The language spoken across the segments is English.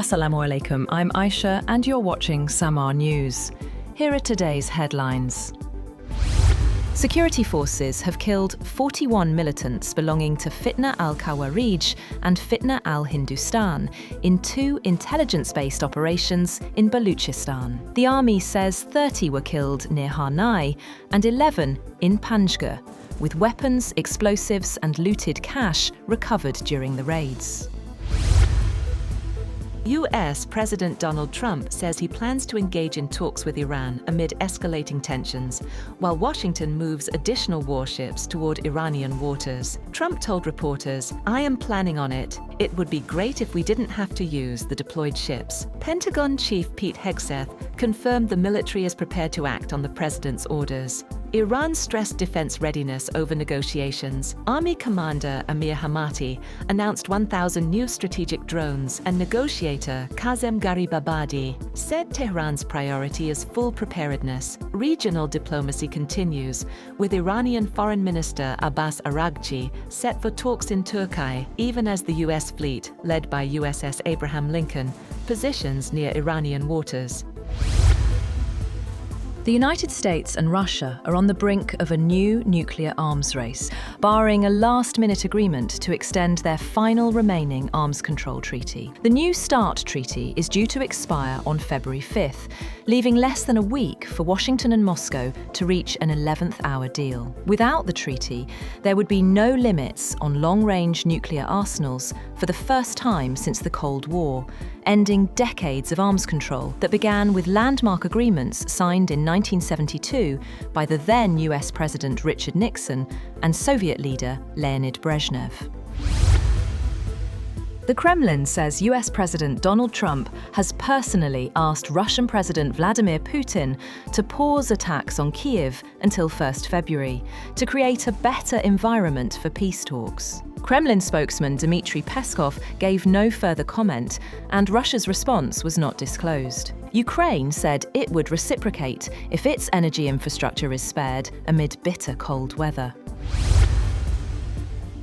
Assalamu alaikum, I'm Aisha and you're watching Samar News. Here are today's headlines. Security forces have killed 41 militants belonging to Fitna al-Khawarij and Fitna al-Hindustan in 2 intelligence-based operations in Balochistan. The army says 30 were killed near Harnai and 11 in Panjgur, with weapons, explosives and looted cash recovered during the raids. US President Donald Trump says he plans to engage in talks with Iran amid escalating tensions, while Washington moves additional warships toward Iranian waters. Trump told reporters, "I am planning on it. It would be great if we didn't have to use the deployed ships." Pentagon Chief Pete Hegseth confirmed the military is prepared to act on the president's orders. Iran stressed defense readiness over negotiations. Army Commander Amir Hamati announced 1,000 new strategic drones, and negotiator Kazem Garibabadi said Tehran's priority is full preparedness. Regional diplomacy continues, with Iranian Foreign Minister Abbas Araghchi set for talks in Turkiye, even as the US fleet, led by USS Abraham Lincoln, positions near Iranian waters. The United States and Russia are on the brink of a new nuclear arms race, barring a last-minute agreement to extend their final remaining arms control treaty. The New START treaty is due to expire on February 5th, leaving less than a week for Washington and Moscow to reach an 11th-hour deal. Without the treaty, there would be no limits on long-range nuclear arsenals for the first time since the Cold War, ending decades of arms control that began with landmark agreements signed in 1972 by the then US President Richard Nixon and Soviet leader Leonid Brezhnev. The Kremlin says US President Donald Trump has personally asked Russian President Vladimir Putin to pause attacks on Kyiv until 1st February to create a better environment for peace talks. Kremlin spokesman Dmitry Peskov gave no further comment, and Russia's response was not disclosed. Ukraine said it would reciprocate if its energy infrastructure is spared amid bitter cold weather.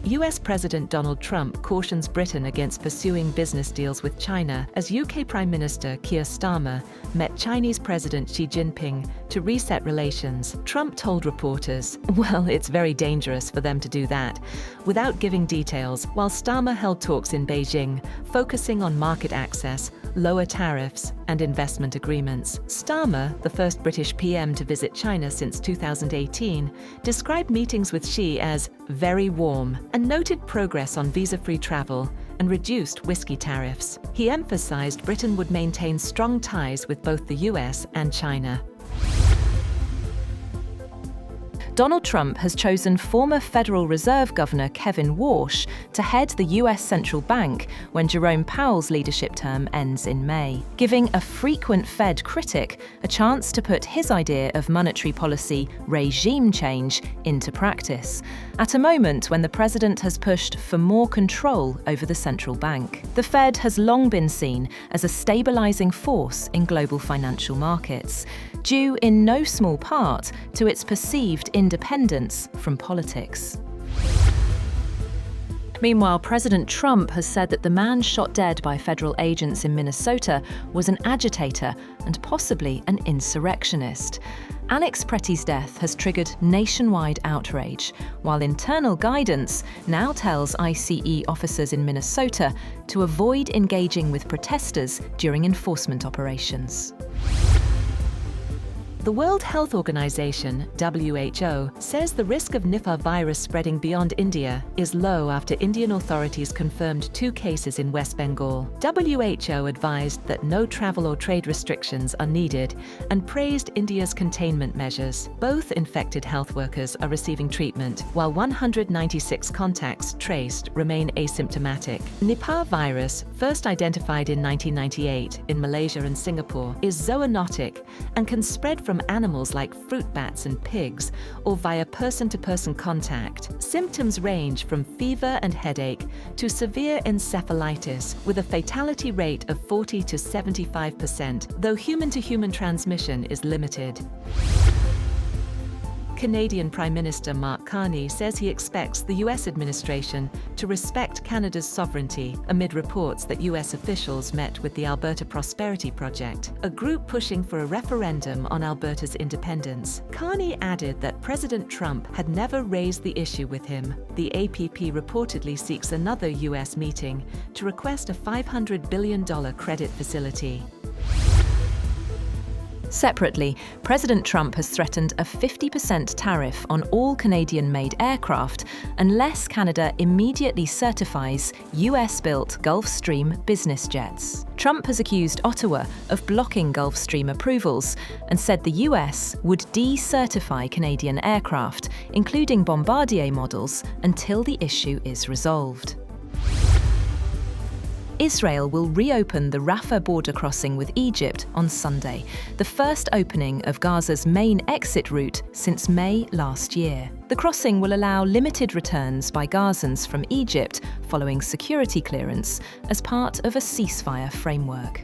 US President Donald Trump cautions Britain against pursuing business deals with China as UK Prime Minister Keir Starmer met Chinese President Xi Jinping to reset relations. Trump told reporters, "Well, it's very dangerous for them to do that," without giving details, while Starmer held talks in Beijing, focusing on market access, lower tariffs, and investment agreements. Starmer, the first British PM to visit China since 2018, described meetings with Xi as very warm and noted progress on visa-free travel and reduced whiskey tariffs. He emphasized Britain would maintain strong ties with both the US and China. Donald Trump has chosen former Federal Reserve Governor Kevin Warsh to head the US Central Bank when Jerome Powell's leadership term ends in May, giving a frequent Fed critic a chance to put his idea of monetary policy regime change into practice, at a moment when the president has pushed for more control over the central bank. The Fed has long been seen as a stabilizing force in global financial markets, due in no small part to its perceived independence from politics. Meanwhile, President Trump has said that the man shot dead by federal agents in Minnesota was an agitator and possibly an insurrectionist. Alex Pretty's death has triggered nationwide outrage, while internal guidance now tells ICE officers in Minnesota to avoid engaging with protesters during enforcement operations. The World Health Organization, WHO, says the risk of Nipah virus spreading beyond India is low after Indian authorities confirmed 2 cases in West Bengal. WHO advised that no travel or trade restrictions are needed and praised India's containment measures. Both infected health workers are receiving treatment, while 196 contacts traced remain asymptomatic. Nipah virus, first identified in 1998 in Malaysia and Singapore, is zoonotic and can spread from animals like fruit bats and pigs, or via person-to-person contact. Symptoms range from fever and headache to severe encephalitis, with a fatality rate of 40 to 75%, though human-to-human transmission is limited. Canadian Prime Minister Mark Carney says he expects the US administration to respect Canada's sovereignty amid reports that US officials met with the Alberta Prosperity Project, a group pushing for a referendum on Alberta's independence. Carney added that President Trump had never raised the issue with him. The APP reportedly seeks another US meeting to request a $500 billion credit facility. Separately, President Trump has threatened a 50% tariff on all Canadian-made aircraft unless Canada immediately certifies US-built Gulfstream business jets. Trump has accused Ottawa of blocking Gulfstream approvals and said the US would decertify Canadian aircraft, including Bombardier models, until the issue is resolved. Israel will reopen the Rafah border crossing with Egypt on Sunday, the first opening of Gaza's main exit route since May last year. The crossing will allow limited returns by Gazans from Egypt following security clearance as part of a ceasefire framework.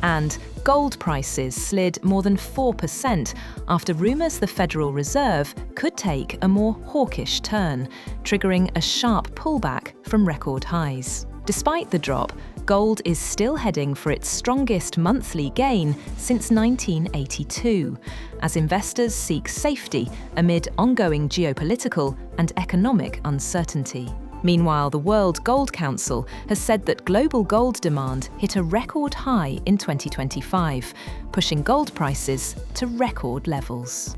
And gold prices slid more than 4% after rumours the Federal Reserve could take a more hawkish turn, triggering a sharp pullback from record highs. Despite the drop, gold is still heading for its strongest monthly gain since 1982, as investors seek safety amid ongoing geopolitical and economic uncertainty. Meanwhile, the World Gold Council has said that global gold demand hit a record high in 2025, pushing gold prices to record levels.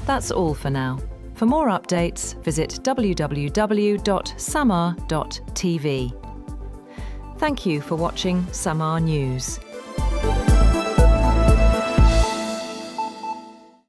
That's all for now. For more updates, visit www.samar.tv. Thank you for watching Samar News.